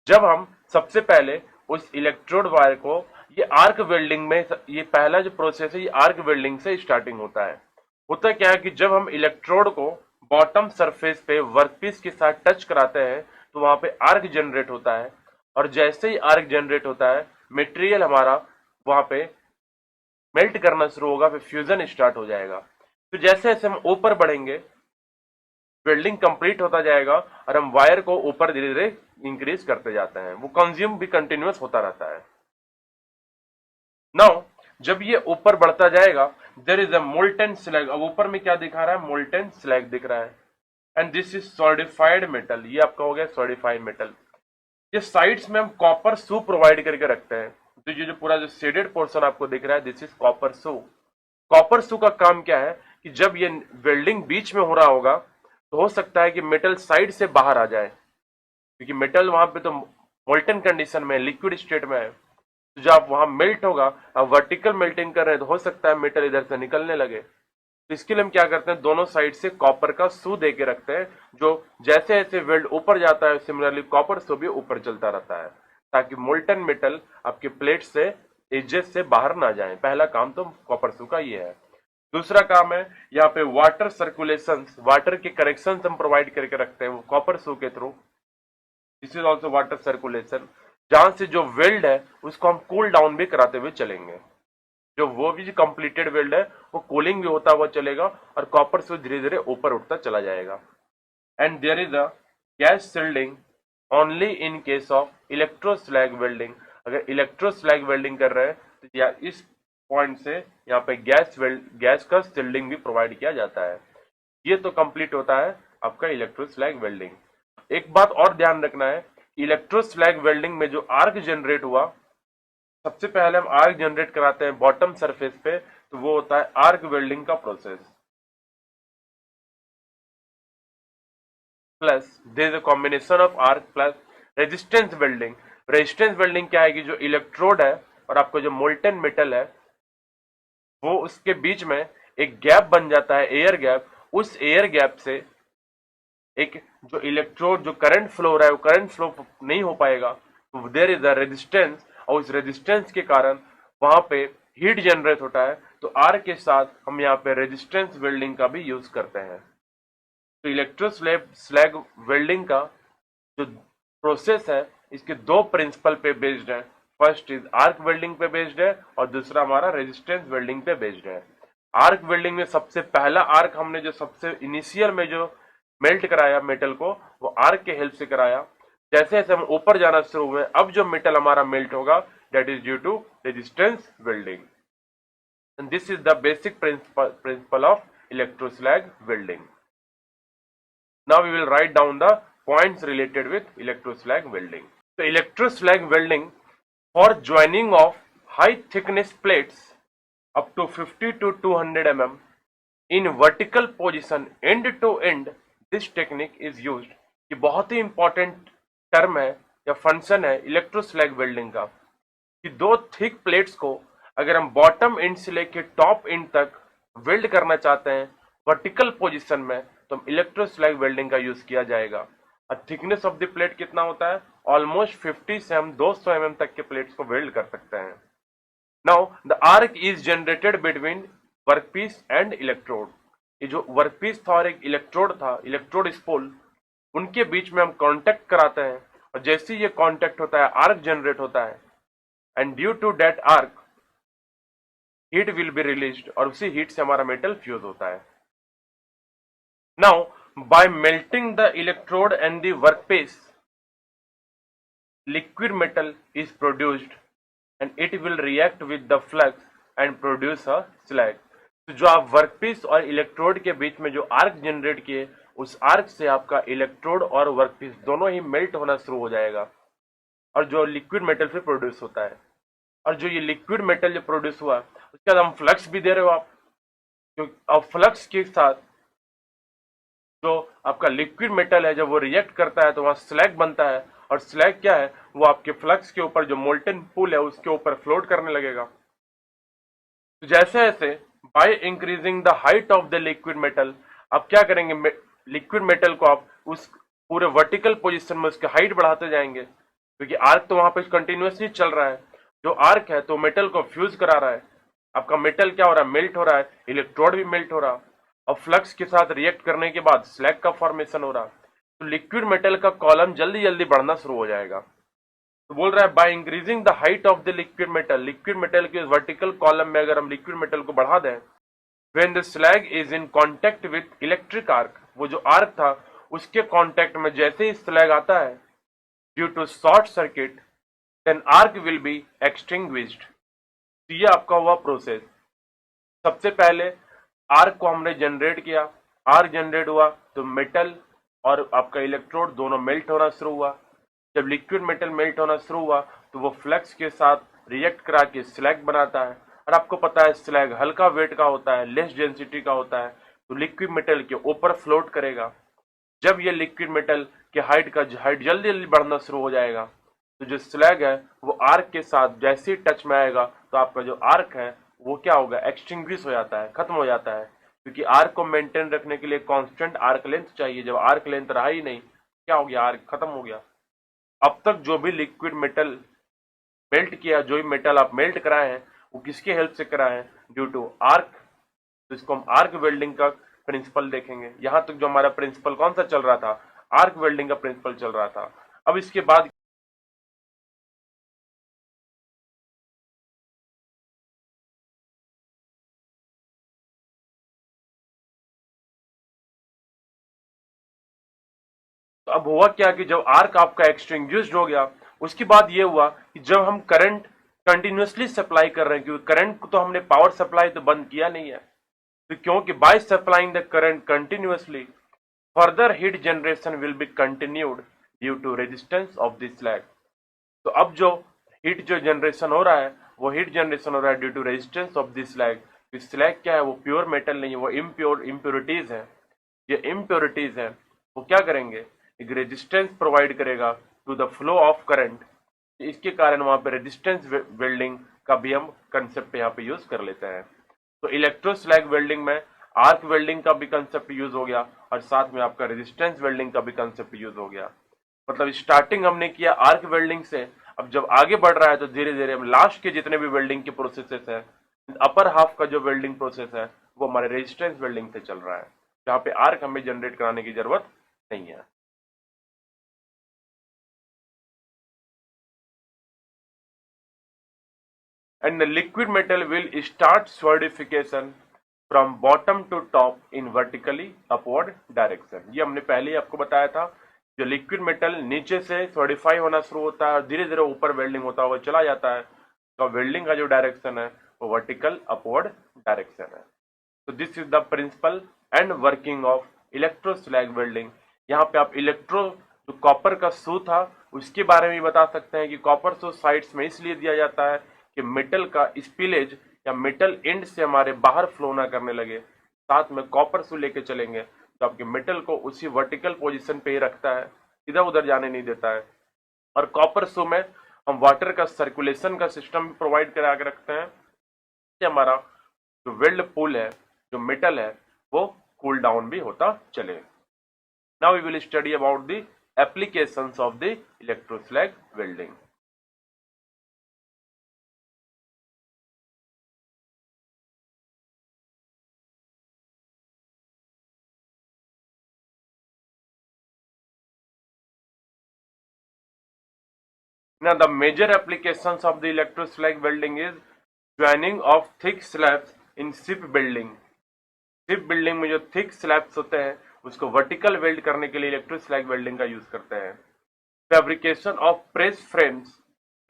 Speaker 1: जब हम सबसे पहले उस इलेक्ट्रोड वायर को ये आर्क वेल्डिंग में, ये पहला जो प्रोसेस है ये आर्क वेल्डिंग से स्टार्टिंग होता है। होता क्या है कि जब हम इलेक्ट्रोड को बॉटम सरफेस पे वर्कपीस के साथ टच कराते हैं तो वहां पे आर्क जनरेट होता है, और जैसे ही आर्क जनरेट होता है मटेरियल हमारा वहां पे मेल्ट करना शुरू होगा, फिर फ्यूजन स्टार्ट हो जाएगा। तो जैसे जैसे हम ऊपर बढ़ेंगे वेल्डिंग कंप्लीट होता जाएगा, और हम वायर को ऊपर धीरे धीरे इंक्रीज करते जाते हैं, वो कंज्यूम भी कंटिन्यूअस होता रहता है। नाउ जब ये ऊपर बढ़ता जाएगा, there is a molten slag. अब ऊपर में क्या दिखा रहा है? मोल्टेन स्लैग दिख रहा है। And this is solidified metal, ये आपका हो गया सॉलिडिफाइड मेटल। ये साइड्स में हम कॉपर सू प्रोवाइड करके रखते हैं। तो ये जो पूरा जो शेडेड पोर्शन आपको दिख रहा है, this is copper shoe. Copper shoe का काम क्या है कि जब ये वेल्डिंग बीच में हो रहा होगा तो हो सकता है कि मेटल साइड से बाहर आ जाए, क्योंकि मेटल वहां पे तो मोल्टन कंडीशन में, लिक्विड स्टेट में है। तो जब वहां मेल्ट होगा, अब वर्टिकल मेल्टिंग कर रहे हैं, तो हो सकता है मेटल इधर से निकलने लगे। तो इसके लिए हम क्या करते हैं, दोनों साइड से कॉपर का सू दे के रखते हैं, जो जैसे जैसे वेल्ड ऊपर जाता है सिमिलरली कॉपर सू भी ऊपर चलता रहता है, ताकि मोल्टन मेटल आपके प्लेट से, एजेस से बाहर ना जाए। पहला काम तो कॉपर सू का ये है। दूसरा काम है यहाँ पे वाटर सर्कुलेशन, वाटर के कनेक्शन हम प्रोवाइड करके रखते हैं वो कॉपर सू के through. This is also water circulation, जहां से जो वेल्ड है उसको हम कूल डाउन भी कराते हुए चलेंगे। जो वो भी कंप्लीटेड वेल्ड है वो कूलिंग भी होता हुआ चलेगा और कॉपर से धीरे धीरे ऊपर उठता चला जाएगा। And there is a gas shielding only in case of electroslag welding. अगर इलेक्ट्रोस्लैग वेल्डिंग कर रहे हैं तो या इस पॉइंट से यहाँ पे गैस का शिल्डिंग भी प्रोवाइड किया जाता है। ये तो कंप्लीट होता है आपका इलेक्ट्रोस्लैग वेल्डिंग। एक बात और ध्यान रखना है, इलेक्ट्रोस्लैग वेल्डिंग में जो आर्क जनरेट हुआ, सबसे पहले हम आर्क जनरेट कराते हैं बॉटम सरफेस पे, तो वो होता है आर्क वेल्डिंग का प्रोसेस। Plus there is a combination of arc plus resistance welding. Resistance welding क्या है कि जो इलेक्ट्रोड है और आपको जो मोल्टन मेटल है वो उसके बीच में एक गैप बन जाता है, एयर गैप। उस एयर गैप से एक जो इलेक्ट्रोड, जो करंट फ्लो हो रहा है वो करंट फ्लो नहीं हो पाएगा, तो देयर इज अ रेजिस्टेंस, और उस रेजिस्टेंस के कारण वहां पे हीट जनरेट होता है। तो आर के साथ हम यहाँ पे रेजिस्टेंस वेल्डिंग का भी यूज करते हैं। तो इलेक्ट्रोस्लैब स्लैग वेल्डिंग का जो प्रोसेस है, इसके दो प्रिंसिपल पे बेस्ड है। फर्स्ट इज आर्क वेल्डिंग पे बेस्ड है और दूसरा हमारा रेजिस्टेंस वेल्डिंग पे बेस्ड है। आर्क वेल्डिंग में सबसे पहला आर्क हमने जो सबसे इनिशियल में जो मेल्ट कराया मेटल को, वो आर्क के हेल्प से कराया। जैसे जैसे हम ऊपर जाना शुरू हुए, अब जो मेटल हमारा मेल्ट होगा that is due to resistance welding. And this is the basic principle of electroslag welding. Now we will write down the points related with electroslag welding. So electroslag welding, for joining of high thickness plates up to 50 to 200 mm in vertical position end to end, this technique is used। ये बहुत ही important term है या function है इलेक्ट्रोस्लैग welding का, कि दो thick plates को अगर हम बॉटम एंड से लेके टॉप एंड तक वेल्ड करना चाहते हैं वर्टिकल पोजीशन में, तो इलेक्ट्रोस्लैग वेल्डिंग का यूज किया जाएगा। और थिकनेस ऑफ द प्लेट कितना होता है? ऑलमोस्ट 50 से हम 200 mm तक के प्लेट्स को वेल्ड कर सकते हैं। Now the arc is generated between workpiece and electrode. ये जो वर्कपीस था और एक इलेक्ट्रोड था, इलेक्ट्रोड स्पूल, उनके बीच में हम कांटेक्ट कराते हैं, और जैसे ही ये कांटेक्ट होता है आर्क जनरेट होता है, and due to that arc heat will be released, और उसी हीट से हमारा मेटल फ्यूज होता है। Now, by melting the electrode and the workpiece, liquid metal is produced and it will react with the flux and produce a slag। तो जो आप workpiece और इलेक्ट्रोड के बीच में जो आर्क जनरेट किए, उस आर्क से आपका इलेक्ट्रोड और वर्कपीस दोनों ही मेल्ट होना शुरू हो जाएगा, और जो लिक्विड मेटल फिर प्रोड्यूस होता है। और जो ये लिक्विड मेटल जो प्रोड्यूस हुआ, उसके बाद हम फ्लक्स भी दे रहे हो आप, अब फ्लक्स के साथ जो आपका लिक्विड मेटल है जब वो रिएक्ट करता है तो वहां स्लैग बनता है, और स्लैग क्या है, वो आपके फ्लक्स के ऊपर जो मोल्टन पूल है उसके ऊपर फ्लोट करने लगेगा। तो जैसे जैसे by increasing the height of the liquid metal, आप क्या करेंगे, लिक्विड मेटल को आप उस पूरे वर्टिकल पोजीशन में उसकी हाइट बढ़ाते जाएंगे, क्योंकि आर्क तो वहां पे कंटिन्यूसली चल रहा है। जो आर्क है तो मेटल को फ्यूज करा रहा है, आपका मेटल क्या हो रहा है, मेल्ट हो रहा है, इलेक्ट्रोड भी मेल्ट हो रहा है, और फ्लक्स के साथ रिएक्ट करने के बाद स्लैग का फॉर्मेशन हो रहा, तो लिक्विड मेटल का कॉलम जल्दी जल्दी बढ़ना शुरू हो जाएगा। तो बोल रहा है by increasing the height of the liquid metal के वर्टिकल कॉलम में अगर हम लिक्विड मेटल को बढ़ा दें, when the slag is in contact with electric arc, वो जो आर्क था उसके कांटेक्ट में जैसे ही स्लैग आता है, due to short circuit, then arc will be extinguished. तो ये आपका हुआ प्रोसेस। सबसे पहले आर्क को हमने जनरेट किया, आर्क जनरेट हुआ तो मेटल और आपका इलेक्ट्रोड दोनों मेल्ट होना शुरू हुआ। जब लिक्विड मेटल मेल्ट होना शुरू हुआ तो वो फ्लक्स के साथ रिएक्ट करा के स्लैग बनाता है, और आपको पता है स्लैग हल्का वेट का होता है, लेस डेंसिटी का होता है, तो लिक्विड मेटल के ऊपर फ्लोट करेगा। जब ये लिक्विड मेटल के हाइट जल्दी जल्दी बढ़ना शुरू हो जाएगा, तो जो स्लैग है वो आर्क के साथ जैसे ही टच में आएगा तो आपका जो आर्क है वो क्या होगा, एक्सटिंग्विश हो जाता है, खत्म हो जाता है। क्योंकि आर्क को मेंटेन रखने के लिए कांस्टेंट आर्क लेंथ चाहिए। जब आर्क लेंथ रहा ही नहीं, क्या हो गया, आर्क खत्म हो गया। अब तक जो भी लिक्विड मेटल मेल्ट किया, जो भी मेटल आप मेल्ट कराए हैं, वो किसके हेल्प से कराए हैं, ड्यू टू आर्क। तो इसको हम आर्क वेल्डिंग का प्रिंसिपल देखेंगे। यहां तक जो हमारा प्रिंसिपल कौन सा चल रहा था, आर्क वेल्डिंग का प्रिंसिपल चल रहा था। अब इसके बाद तो अब हुआ क्या कि जब आर्क आपका एक्सटिंग्विश्ड हो गया, उसके बाद ये हुआ कि जब हम करंट कंटिन्यूसली सप्लाई कर रहे हैं, क्योंकि करंट को तो हमने पावर सप्लाई तो बंद किया नहीं है, तो क्योंकि by supplying the current continuously further heat generation will be continued due to resistance of this slag. तो अब जो हीट जो जनरेशन हो रहा है, वो हीट जनरेशन हो रहा है due to resistance of this slag. Slag क्या है, वो प्योर मेटल नहीं है, वो इम्प्योरिटीज है। ये इम्प्योरिटीज है, वो क्या करेंगे, एक रेजिस्टेंस प्रोवाइड करेगा to the flow of current. इसके कारण वहां पे रेजिस्टेंस वेल्डिंग का भी हम कंसेप्ट यहाँ पे यूज कर लेते हैं। तो इलेक्ट्रोस्लैग वेल्डिंग में आर्क वेल्डिंग का भी कंसेप्ट यूज हो गया, और साथ में आपका रेजिस्टेंस वेल्डिंग का भी कंसेप्ट यूज हो गया। मतलब स्टार्टिंग हमने किया आर्क वेल्डिंग से, अब जब आगे बढ़ रहा है तो धीरे धीरे हम लास्ट के जितने भी वेल्डिंग के प्रोसेसेस है, अपर हाफ का जो वेल्डिंग प्रोसेस है वो हमारे रेजिस्टेंस वेल्डिंग से चल रहा है, जहाँ पे आर्क हमें जनरेट कराने की जरूरत नहीं है। And the liquid metal will start solidification from bottom to top in vertically upward direction। ये हमने पहले ही आपको बताया था, जो लिक्विड मेटल नीचे से सॉलिडिफाई होना शुरू होता है और धीरे धीरे ऊपर वेल्डिंग होता हुआ चला जाता है, तो वेल्डिंग का जो डायरेक्शन है वो वर्टिकल अपवर्ड डायरेक्शन है। तो this is the principle and working of electroslag welding. यहाँ पे आप इलेक्ट्रो जो कॉपर का शू था उसके बारे में बता सकते हैं कि कॉपर शू साइड्स में इसलिए दिया जाता है कि मेटल का स्पिलेज या मेटल एंड से हमारे बाहर फ्लो ना करने लगे। साथ में कॉपर शू लेके चलेंगे तो आपके मेटल को उसी वर्टिकल पोजीशन पे ही रखता है, इधर उधर जाने नहीं देता है। और कॉपर शू में हम वाटर का सर्कुलेशन का सिस्टम भी प्रोवाइड करा के रखते हैं, कि हमारा जो वेल्ड पूल है, जो मेटल है, वो कूल डाउन भी होता चले। Now we will study about the applications of the electroslag welding. Now the major applications of the electroslag welding is joining of thick slabs in ship building। Ship building में जो thick slabs होते हैं उसको vertical weld करने के लिए इलेक्ट्रोस्लैग welding का use करते हैं। फैब्रिकेशन ऑफ प्रेस फ्रेम्स,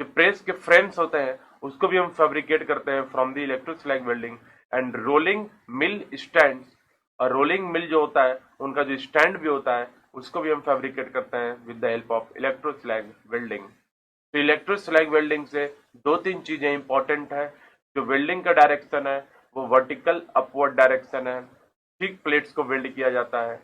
Speaker 1: जो प्रेस के फ्रेम्स होते हैं उसको भी हम फैब्रिकेट करते हैं from the electroslag welding. And rolling mill stand, और रोलिंग मिल जो होता है उनका जो स्टैंड भी होता है उसको भी हम फैब्रिकेट करते हैं with the help of electroslag welding. तो इलेक्ट्रोस्लैग वेल्डिंग से दो तीन चीजें इंपॉर्टेंट है। जो वेल्डिंग का डायरेक्शन है वो वर्टिकल अपवर्ड डायरेक्शन है, थिक प्लेट्स को वेल्ड किया जाता है।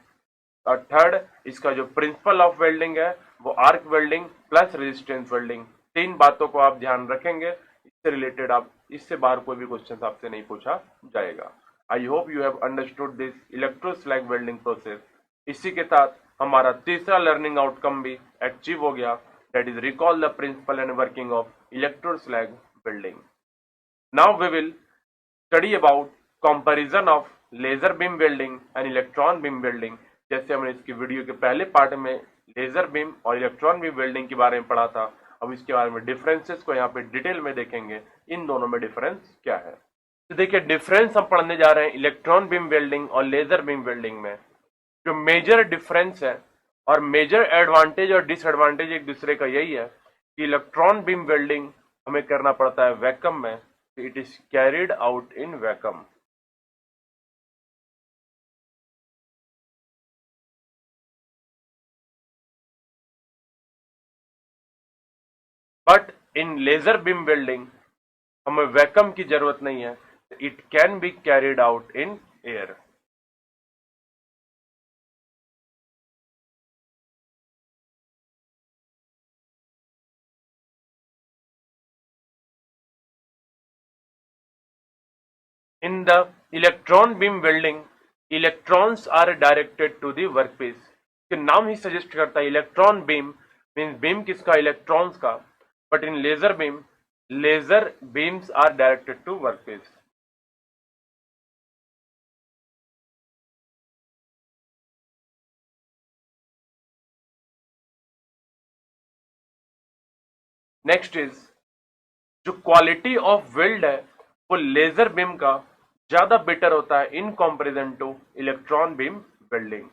Speaker 1: और थर्ड, इसका जो प्रिंसिपल ऑफ वेल्डिंग है वो arc welding plus resistance welding. तीन बातों को आप ध्यान रखेंगे, इससे रिलेटेड आप इससे बाहर कोई भी क्वेश्चन आपसे नहीं पूछा जाएगा। I hope you have understood this electroslag welding process. इसी के साथ हमारा तीसरा लर्निंग आउटकम भी अचीव हो गया, that is recall the principle and working of electroslag welding। Now we will study about comparison of laser beam welding and electron beam welding। जैसे हमने इसकी वीडियो के पहले पार्ट में लेजर बीम और इलेक्ट्रॉन बीम वेल्डिंग के बारे में पढ़ा था, अब इसके बारे में डिफरेंसेस को यहाँ पे डिटेल में देखेंगे, इन दोनों में डिफरेंस क्या है। तो देखिए डिफरेंस हम पढ़ने जा रहे हैं इलेक्ट्रॉन बीम वेल्डिंग और लेजर बीम वेल्डिंग में। जो मेजर डिफरेंस है और मेजर एडवांटेज और डिसएडवांटेज एक दूसरे का यही है कि इलेक्ट्रॉन बीम वेल्डिंग हमें करना पड़ता है वैक्यूम में, it is carried out in vacuum. But in laser beam welding हमें वैक्यूम की जरूरत नहीं है. It can be carried out in air. In the electron beam welding, electrons are directed to the workpiece. के नाम ही suggest करता है electron beam means beam किसका, इलेक्ट्रॉन्स का. But in laser beam, laser beams are directed to workpiece. Next is, जो quality of weld है वो laser beam का ज्यादा बेटर होता है in comparison to electron beam welding.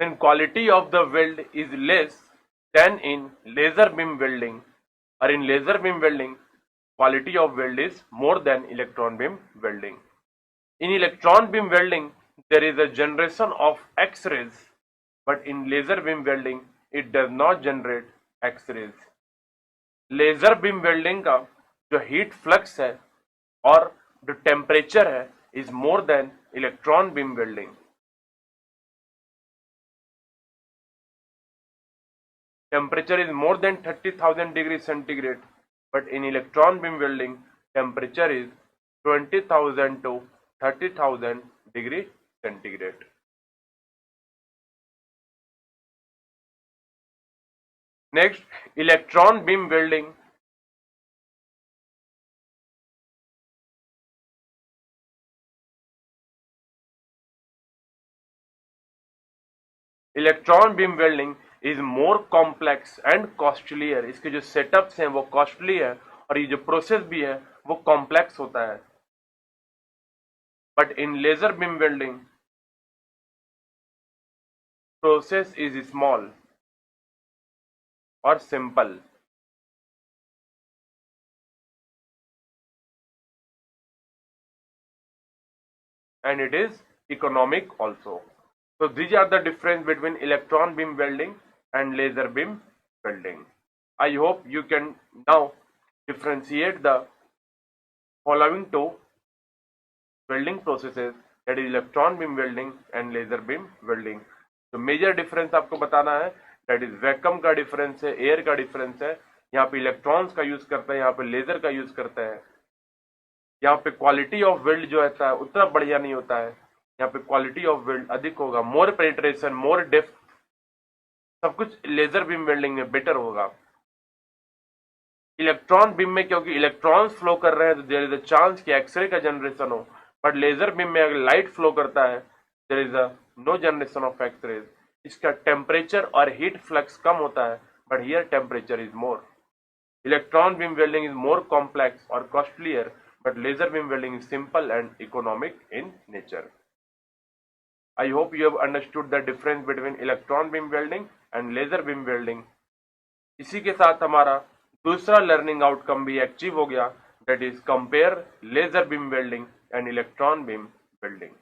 Speaker 1: Then quality of the weld is less than in laser beam welding, or in laser beam welding quality of weld is more than electron beam welding. In electron beam welding there is a generation of X-rays, but in laser beam welding it does not generate X-rays. Laser beam welding का जो heat flux है और जो temperature है is more than electron beam welding. Temperature is more than 30,000 degrees centigrade, but in electron beam welding, temperature is 20,000 to 30,000 degree centigrade. Next, electron beam welding. Electron beam welding is more complex and costlier. इसके जो setups हैं वो costly है और ये जो process भी है वो कॉम्प्लेक्स होता है. But in laser beam welding process is small और simple. And it is economic also. So these are the difference between electron beam welding and laser beam welding. I hope you can now differentiate the following two welding processes, that is electron beam welding and laser beam welding. तो major difference आपको बताना है, that is vacuum का difference है, air का difference है. यहाँ पे इलेक्ट्रॉन्स का यूज करता है, यहाँ पे लेजर का यूज करता है. यहाँ पे क्वालिटी ऑफ वेल्ड जो होता है उतना बढ़िया नहीं होता है. यहाँ पे क्वालिटी ऑफ वेल्ड अधिक होगा, मोर पेनिट्रेशन, मोर डेप्थ, सब कुछ लेजर बीम वेल्डिंग में बेटर होगा. इलेक्ट्रॉन बीम में क्योंकि इलेक्ट्रॉन्स फ्लो कर रहे हैं तो देयर इज अ चांस कि एक्सरे का जनरेशन हो, बट लेजर बीम में अगर लाइट फ्लो करता है there is a no generation of X-rays. इसका टेम्परेचर और हीट फ्लक्स कम होता है, but here temperature is more. Electron beam welding is more complex और costlier, but laser beam welding is simple and economic in nature. I hope you have understood the difference between electron beam welding and laser beam welding. इसी के साथ हमारा दूसरा learning outcome भी achieve हो गया, that is compare laser beam welding and electron beam welding.